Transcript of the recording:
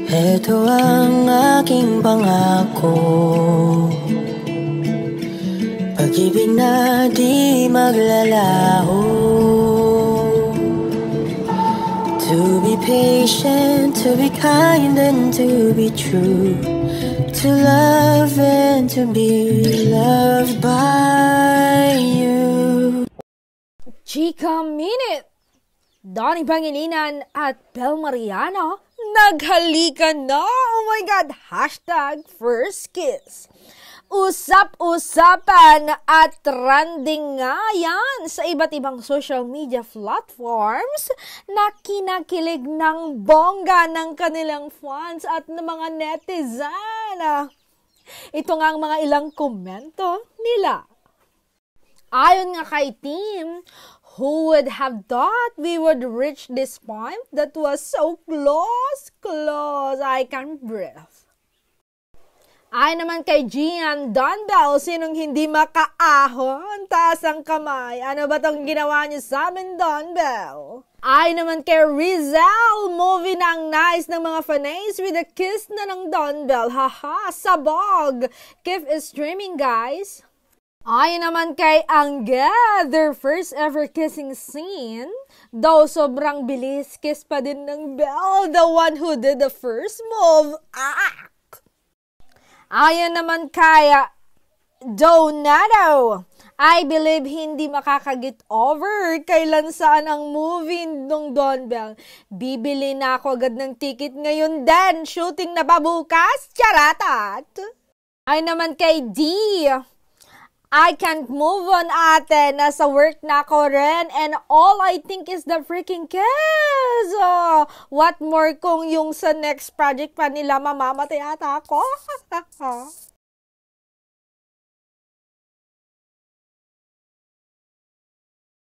Ito ang aking pangako, pag-ibig na di maglalaho. To be patient, to be kind and to be true, to love and to be loved by you. Chika Minute! Donnie Pangilinan at Bel Mariano naghalikan na! Oh my God! Hashtag first kiss. Usap-usapan at trending nga yan sa iba't ibang social media platforms na kinakilig ng bongga ng kanilang fans at ng mga netizen. Ito nga ang mga ilang komento nila. Ayon nga kay Team, who would have thought we would reach this point that was so close, I can't breathe. Ay naman kay Gian Donbell, sinong hindi makaahon? Taas ang kamay. Ano ba tong ginawa niyo sa amin, Donbell? Ay naman kay Rizal, movie na ang nice ng mga fanays with a kiss na ng Donbell. Haha, sabog! Kif is streaming, guys. Ay naman kay Angga, their first ever kissing scene. Daw sobrang bilis, kiss pa din ng Bell, the one who did the first move. Ayon naman kay Donato, I believe hindi makakagit over kailan saan ang movie ng Donbell. Bibili na ako agad ng ticket ngayon din. Shooting na ba bukas? Charatat! Ay naman kay D, I can't move on ate. Nasa work na ako rin and all I think is the freaking kiss. What more kung yung sa next project pa nila mamamatay ata ako?